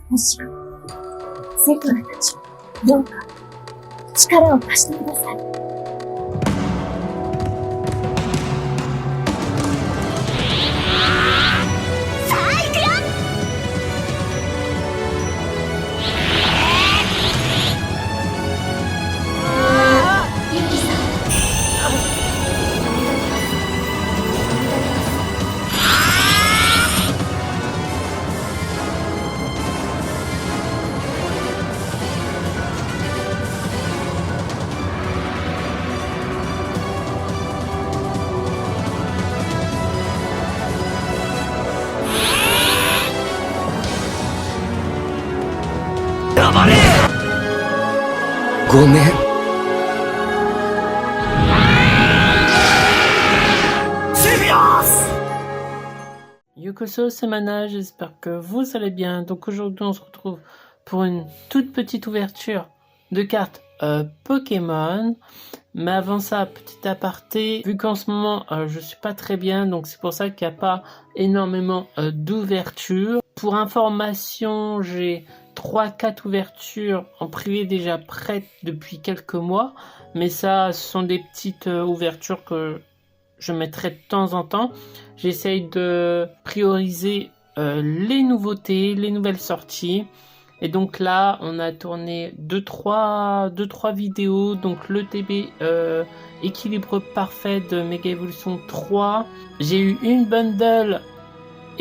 もしくは、セクラたち、どうか、力を貸してください。黙れ。ごめん。Yokoso, c'est Mana, j'espère que vous allez bien. Donc aujourd'hui on se retrouve pour une toute petite ouverture de cartes Pokémon. Mais avant ça, petit aparté, vu qu'en ce moment je suis pas très bien, donc c'est pour ça qu'il n'y a pas énormément d'ouverture. Pour information, j'ai 3-4 ouvertures en privé déjà prêtes depuis quelques mois. Mais ça, ce sont des petites ouvertures que je mettrai de temps en temps. J'essaye de prioriser les nouveautés, les nouvelles sorties. Et donc là, on a tourné 2-3 vidéos. Donc le TB équilibre parfait de Mega Evolution 3. J'ai eu une bundle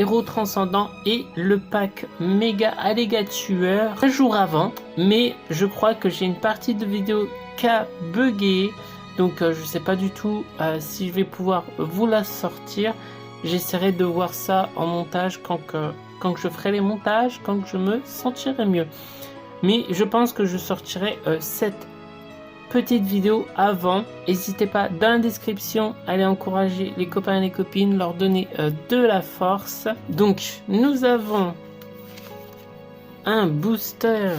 Héros Transcendant et le pack Méga Alligator 3 jours avant. Mais je crois que j'ai une partie de vidéo qui a bugué. Donc je sais pas du tout si je vais pouvoir vous la sortir. J'essaierai de voir ça en montage quand je ferai les montages, quand je me sentirai mieux. Mais je pense que je sortirai cette petite vidéo avant. N'hésitez pas dans la description à aller encourager les copains et les copines, leur donner de la force. Donc nous avons un booster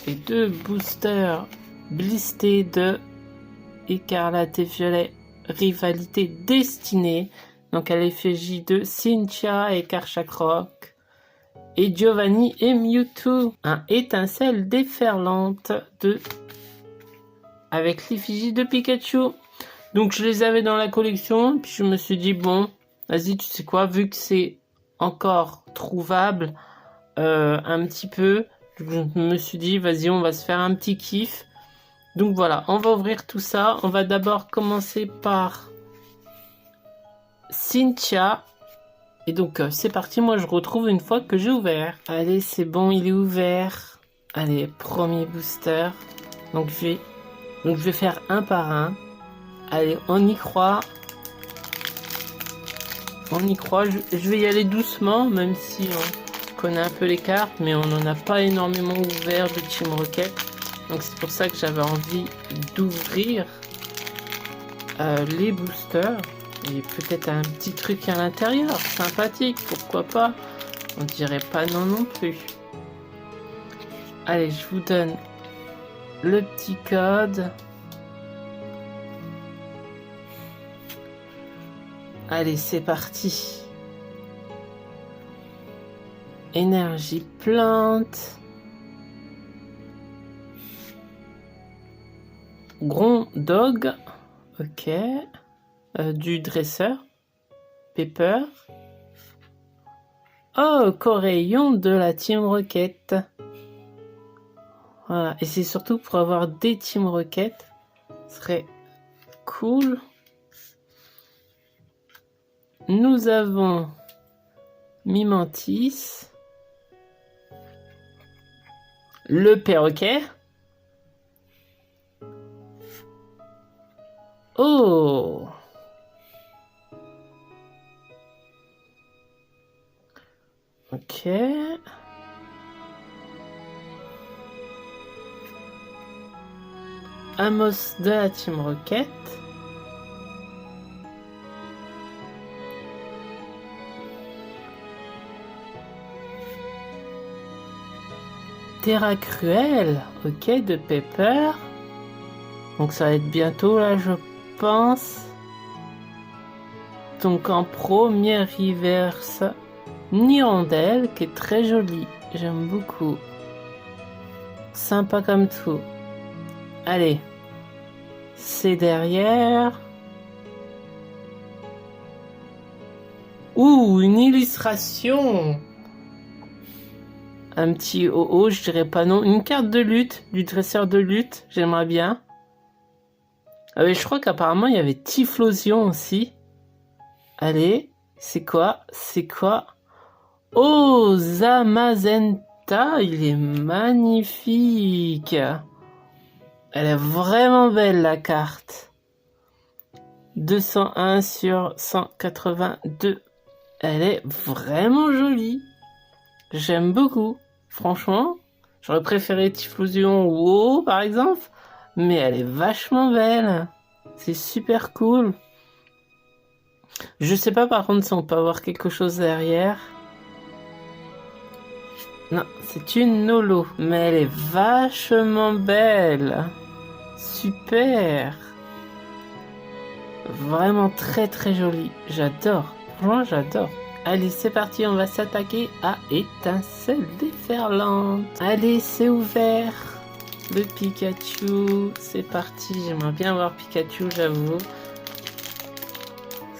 et 2 boosters blistés de Écarlate et Violet, rivalité destinée. Donc à l'effigie de Cynthia et Karchakroc. Et Giovanni et Mewtwo. Un étincelle déferlante de... avec l'effigie de Pikachu. Donc je les avais dans la collection. Puis je me suis dit, bon, vas-y, tu sais quoi, vu que c'est encore trouvable un petit peu, je me suis dit, vas-y, on va se faire un petit kiff. Donc voilà, on va ouvrir tout ça. On va d'abord commencer par Cynthia. Et donc c'est parti, moi je retrouve une fois que j'ai ouvert. Allez, c'est bon, il est ouvert. Allez, premier booster. Donc je vais faire un par un. Allez, on y croit. On y croit. Je vais y aller doucement, même si on connaît un peu les cartes, mais on n'en a pas énormément ouvert de Team Rocket. Donc c'est pour ça que j'avais envie d'ouvrir les boosters. Et peut-être un petit truc à l'intérieur, sympathique, pourquoi pas. On dirait pas non plus. Allez, je vous donne le petit code. Allez, c'est parti. Énergie plante. Grondog. Ok. Du dresseur. Pepper. Oh, Corayon de la Team Rocket. Voilà. Et c'est surtout pour avoir des Team Rocket. Ce serait cool. Nous avons Mimantis. Le perroquet. Oh! Ok. Amos de la Team Rocket. Terra Cruel, ok, de Pepper. Donc ça va être bientôt là, je pense. Donc en première reverse, Nirondelle, qui est très jolie j'aime beaucoup. Sympa comme tout. Allez, c'est derrière. Ouh, une illustration. Un petit OO, je dirais pas non. Une carte de lutte, du dresseur de lutte, j'aimerais bien. Ah oui, je crois qu'apparemment il y avait Typhlosion aussi. Allez, c'est quoi? C'est quoi? Oh, Zamazenta, il est magnifique. Elle est vraiment belle la carte. 201 sur 182. Elle est vraiment jolie. J'aime beaucoup. Franchement, j'aurais préféré Typhlosion ou OO par exemple. Mais elle est vachement belle. C'est super cool. Je sais pas par contre si on peut avoir quelque chose derrière. Non, c'est une Nolo. Mais elle est vachement belle. Super. Vraiment très très jolie. J'adore. Franchement, j'adore. Allez, c'est parti. On va s'attaquer à Étincelle déferlante. Allez, c'est ouvert. Le Pikachu. C'est parti. J'aimerais bien voir Pikachu, j'avoue.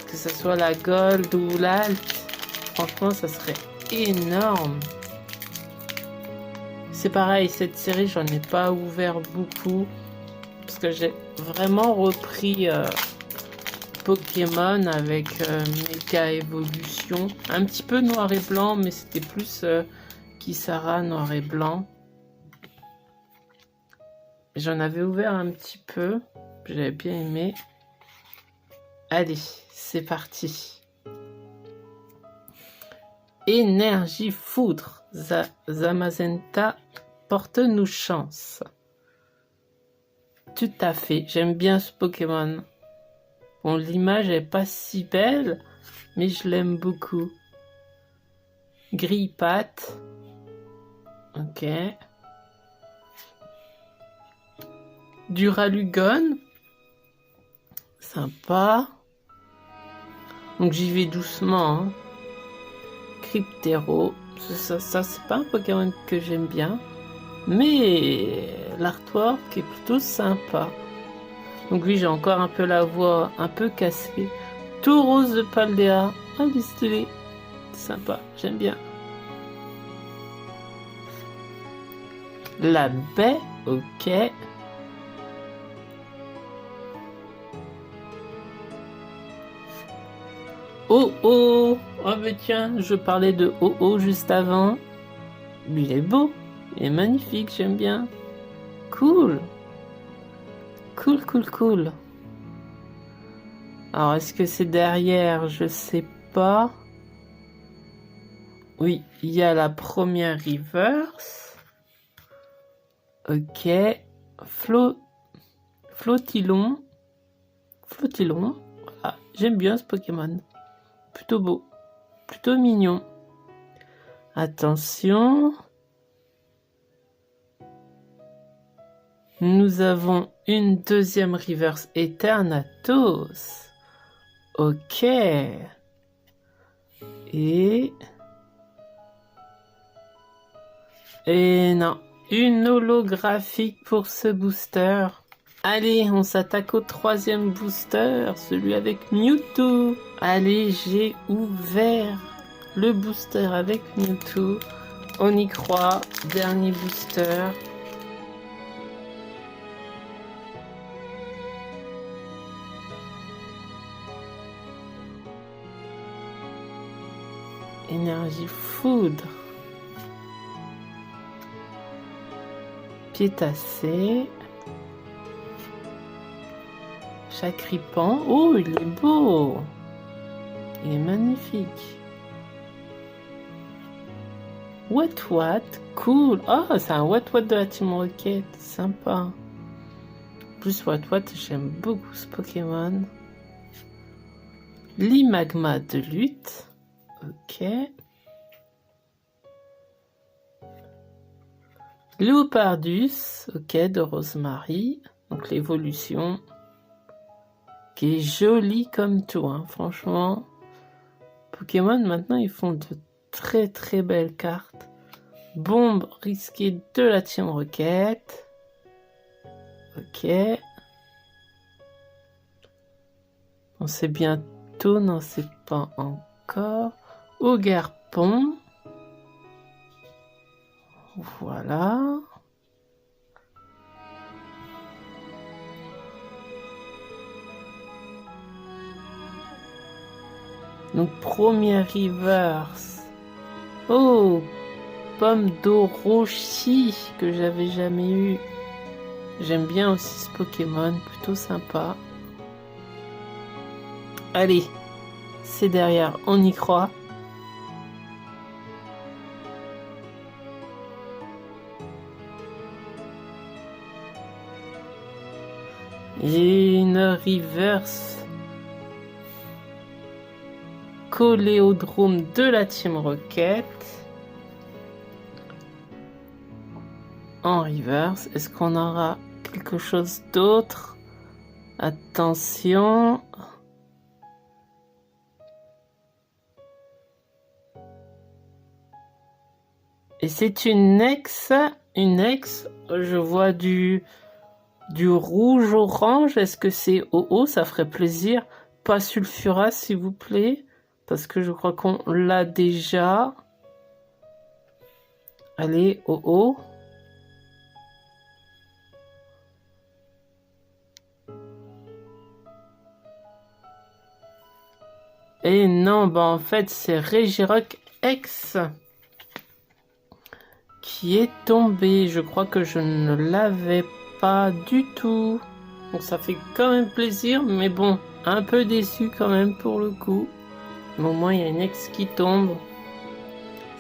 Que ce soit la Gold ou l'Alt. Franchement, ça serait énorme. C'est pareil, cette série, j'en ai pas ouvert beaucoup. Parce que j'ai vraiment repris Pokémon avec Méga Évolution. Un petit peu noir et blanc, mais c'était plus Kisara noir et blanc. J'en avais ouvert un petit peu. J'avais bien aimé. Allez, c'est parti. Énergie foudre. Zamazenta, porte-nous chance. Tout à fait. J'aime bien ce Pokémon. Bon, l'image est pas si belle, mais je l'aime beaucoup. Grille-patte. Ok. Duralugon. Sympa. Donc j'y vais doucement. Hein. Cryptero. Ça c'est pas un Pokémon que j'aime bien. Mais l'artwork est plutôt sympa. Donc oui, j'ai encore un peu la voix un peu cassée. Tout rose de Paldea. Ah, il est stylé. Sympa, j'aime bien. La baie, ok. Oh oh. Oh mais tiens, je parlais de oh oh juste avant. Il est beau. Il est magnifique, j'aime bien. Cool. Cool, cool, cool. Alors, est-ce que c'est derrière? Je sais pas. Oui, il y a la première reverse. Ok. Flottillon. Flottillon. Voilà. J'aime bien ce Pokémon. Plutôt beau. Plutôt mignon. Attention. Nous avons une deuxième reverse Eternatus. Ok. Et non. Une holographique pour ce booster. Allez, on s'attaque au troisième booster. Celui avec Mewtwo. Allez, j'ai ouvert le booster avec Mewtwo. On y croit. Dernier booster. Énergie foudre. Piétassé. Chacripan. Oh, il est beau. Il est magnifique. What? Cool. Oh, c'est un What de la Team Rocket. Sympa. En plus, What, j'aime beaucoup ce Pokémon. Limagma de lutte. Ok. Léopardus, ok, de Rosemary. Donc l'évolution. Qui est jolie comme tout, hein, franchement. Pokémon, maintenant, ils font de très très belles cartes. Bombe risquée de la Team Rocket. Ok. On sait bientôt, non, c'est pas encore. Au Garpon. Voilà. Donc, premier reverse. Oh, pomme d'Orochi que j'avais jamais eu. J'aime bien aussi ce Pokémon, plutôt sympa. Allez, c'est derrière, on y croit. Et une reverse. Coléodrome de la Team Rocket. En reverse. Est-ce qu'on aura quelque chose d'autre? Attention. Et c'est une ex. Une ex. Je vois du rouge-orange. Est-ce que c'est OO? Ça ferait plaisir. Pas Sulfura, s'il vous plaît. Parce que je crois qu'on l'a déjà. Allez, OO. Et non, bah en fait, c'est Regirock X qui est tombé. Je crois que je ne l'avais pas du tout. Donc ça fait quand même plaisir, mais bon, un peu déçu quand même pour le coup. Mais au moins, il y a une X qui tombe.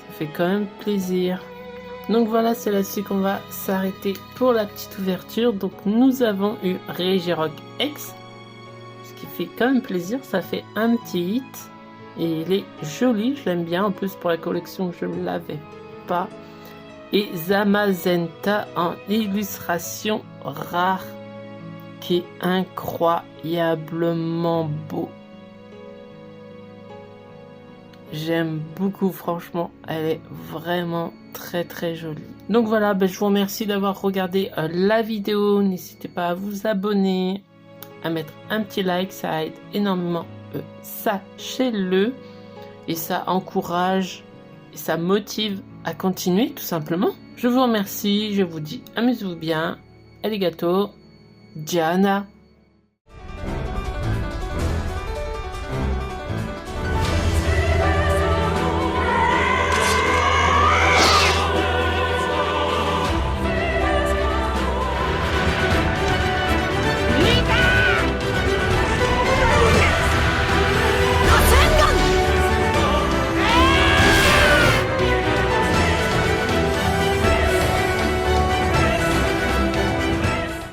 Ça fait quand même plaisir. Donc voilà, c'est là-dessus qu'on va s'arrêter pour la petite ouverture. Donc nous avons eu Regirock X. Ce qui fait quand même plaisir, ça fait un petit hit. Et il est joli, je l'aime bien. En plus, pour la collection, je ne l'avais pas. Et Zamazenta en illustration rare, qui est incroyablement beau. J'aime beaucoup, franchement, elle est vraiment très très jolie. Donc voilà, je vous remercie d'avoir regardé la vidéo. N'hésitez pas à vous abonner, à mettre un petit like, ça aide énormément, sachez-le. Et ça encourage et ça motive à continuer tout simplement. Je vous remercie, je vous dis amusez-vous bien. Arigato, Diana.